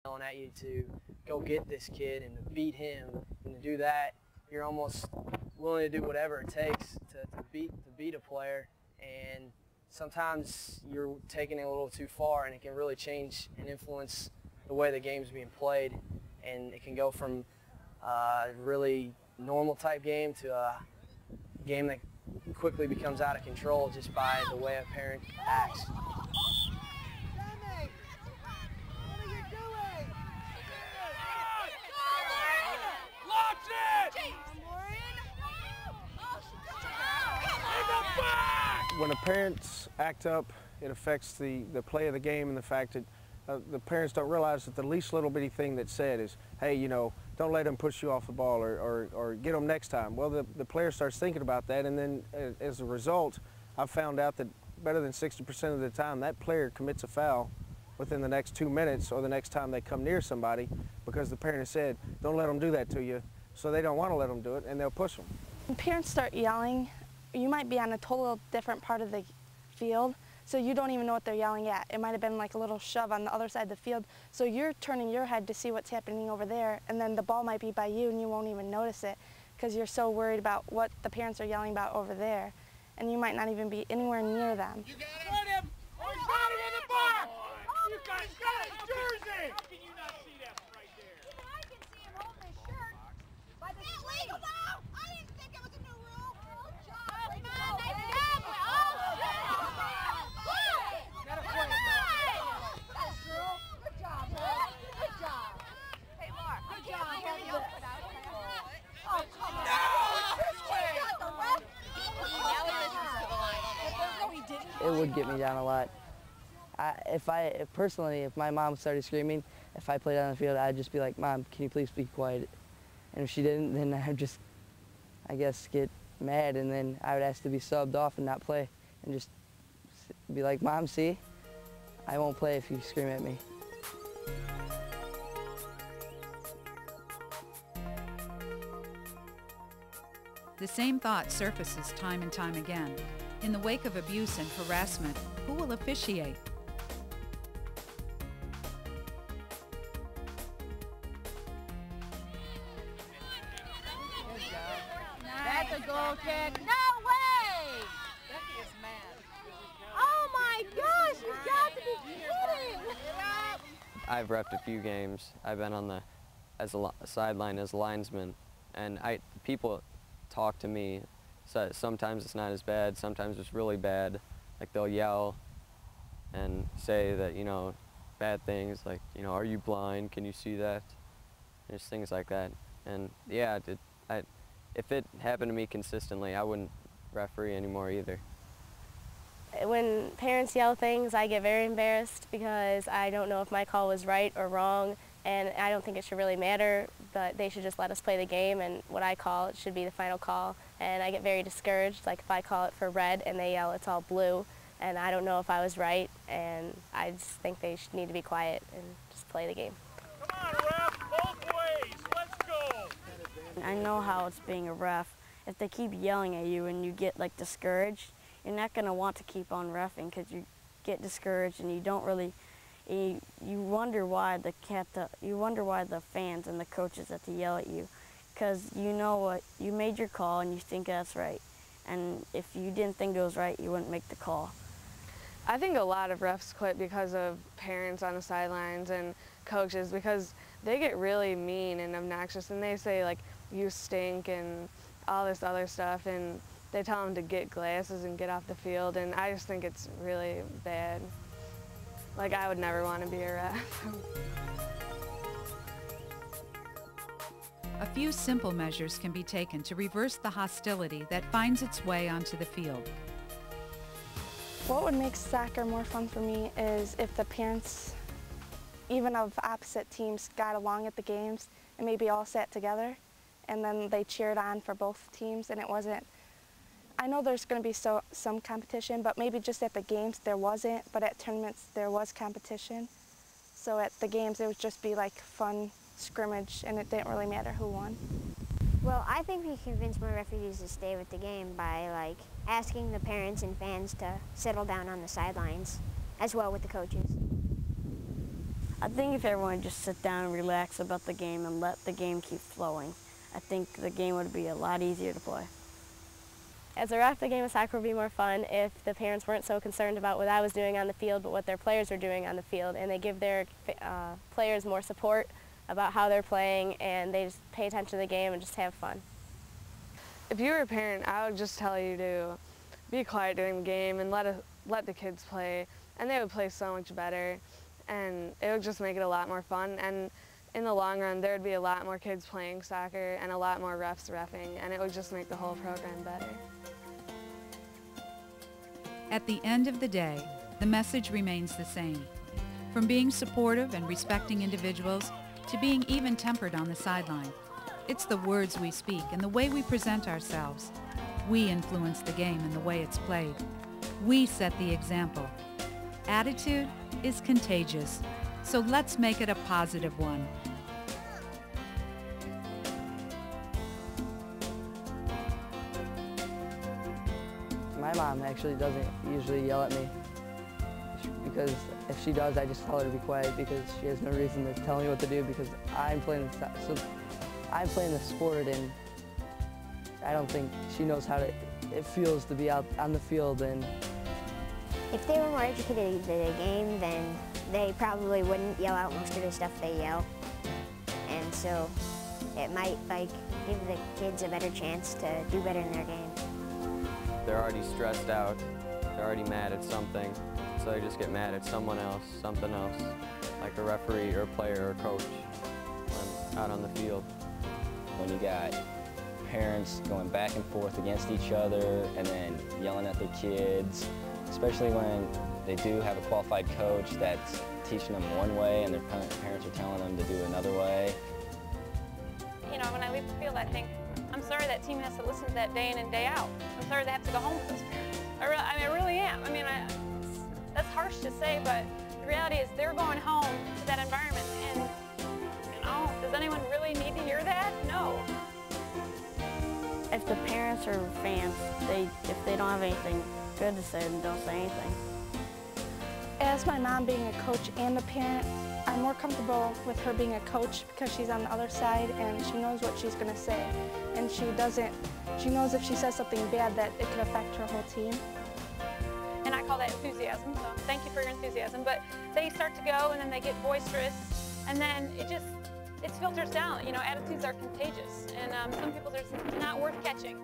yelling at you to go get this kid and to beat him, and to do that, you're almost willing to do whatever it takes to beat a player. And sometimes you're taking it a little too far, and it can really change and influence the way the game's being played. And it can go from a really normal type game to a game that quickly becomes out of control just by the way a parent acts. When the parents act up, it affects the play of the game, and the fact that the parents don't realize that the least little bitty thing that's said is, hey, you know, don't let them push you off the ball, or get them next time. Well, the player starts thinking about that, and then as a result, I've found out that better than 60% of the time that player commits a foul within the next 2 minutes or the next time they come near somebody, because the parent has said, don't let them do that to you, so they don't want to let them do it, and they'll push them. When parents start yelling, you might be on a total different part of the field, so you don't even know what they're yelling at. It might have been like a little shove on the other side of the field, so you're turning your head to see what's happening over there, and then the ball might be by you and you won't even notice it because you're so worried about what the parents are yelling about over there, and you might not even be anywhere near them. You got him! Oh, he's got him in the box! You guys got his jersey! How can you not see that right there? Even I can see him holding his shirt by the sleeve. I didn't think it was a new rule. Good job. Nice job. That's true. Good job, man. Good job. Hey, Mark. Good job. Oh, come on. It would get me down a lot. Personally, if my mom started screaming, if I played on the field, I'd just be like, Mom, can you please be quiet? And if she didn't, then I'd just, I guess, get mad, and then I would ask to be subbed off and not play, and just be like, Mom, see, I won't play if you scream at me. The same thought surfaces time and time again. In the wake of abuse and harassment, who will officiate? That's a goal kick. No way! Becky is mad. Oh my gosh, you've got to be kidding! I've repped a few games. I've been on the sideline as a linesman, and people talk to me. So sometimes it's not as bad, sometimes it's really bad. Like they'll yell and say that, you know, bad things like, you know, are you blind? Can you see that? There's things like that. And yeah, if it happened to me consistently, I wouldn't referee anymore either. When parents yell things, I get very embarrassed because I don't know if my call was right or wrong, and I don't think it should really matter, but they should just let us play the game, and what I call it should be the final call. And I get very discouraged, like if I call it for red and they yell it's all blue, and I don't know if I was right, and I just think they should need to be quiet and just play the game. Come on, ref, both ways, let's go! I know how it's being a ref. If they keep yelling at you and you get like discouraged, you're not going to want to keep on reffing because you get discouraged and you don't really, you wonder why the fans and the coaches have to yell at you, because you know what, you made your call and you think that's right, and if you didn't think it was right, you wouldn't make the call. I think a lot of refs quit because of parents on the sidelines and coaches, because they get really mean and obnoxious, and they say like, you stink and all this other stuff, and they tell them to get glasses and get off the field, and I just think it's really bad. Like, I would never want to be a ref. A few simple measures can be taken to reverse the hostility that finds its way onto the field. What would make soccer more fun for me is if the parents, even of opposite teams, got along at the games and maybe all sat together, and then they cheered on for both teams, and it wasn't, I know there's going to be some competition, but maybe just at the games there wasn't, but at tournaments there was competition. So at the games it would just be like fun scrimmage, and it didn't really matter who won. Well, I think we convinced more referees to stay with the game by like asking the parents and fans to settle down on the sidelines, as well with the coaches. I think if everyone would just sit down and relax about the game and let the game keep flowing, I think the game would be a lot easier to play. As a ref, the game of soccer would be more fun if the parents weren't so concerned about what I was doing on the field, but what their players were doing on the field, and they give their players more support about how they're playing, and they just pay attention to the game and just have fun. If you were a parent, I would just tell you to be quiet during the game and let the kids play, and they would play so much better, and it would just make it a lot more fun. And in the long run, there would be a lot more kids playing soccer and a lot more refs reffing, and it would just make the whole program better. At the end of the day, the message remains the same. From being supportive and respecting individuals to being even-tempered on the sideline, it's the words we speak and the way we present ourselves. We influence the game and the way it's played. We set the example. Attitude is contagious, so let's make it a positive one. My mom actually doesn't usually yell at me, because if she does, I just tell her to be quiet because she has no reason to tell me what to do, because I'm playing the sport, and I don't think she knows how it feels to be out on the field. And if they were more educated in the game, then they probably wouldn't yell out most of the stuff they yell, and so it might give the kids a better chance to do better in their game. They're already stressed out, they're already mad at something, so they just get mad at someone else, something else, like a referee or a player or coach when out on the field. When you got parents going back and forth against each other and then yelling at their kids, especially when they do have a qualified coach that's teaching them one way and their parents are telling them to do another way. You know, when I leave the field, I think, I'm sorry that team has to listen to that day in and day out. I'm sorry they have to go home with those parents. I really am. I mean, that's harsh to say, but the reality is they're going home to that environment, and you know, does anyone really need to hear that? No. If the parents or fans, if they don't have anything good to say, then don't say anything. As my mom being a coach and a parent, I'm more comfortable with her being a coach because she's on the other side and she knows what she's going to say. And she knows if she says something bad that it could affect her whole team. And I call that enthusiasm, so thank you for your enthusiasm. But they start to go and then they get boisterous, and then it filters down. You know, attitudes are contagious, and some people are just not worth catching.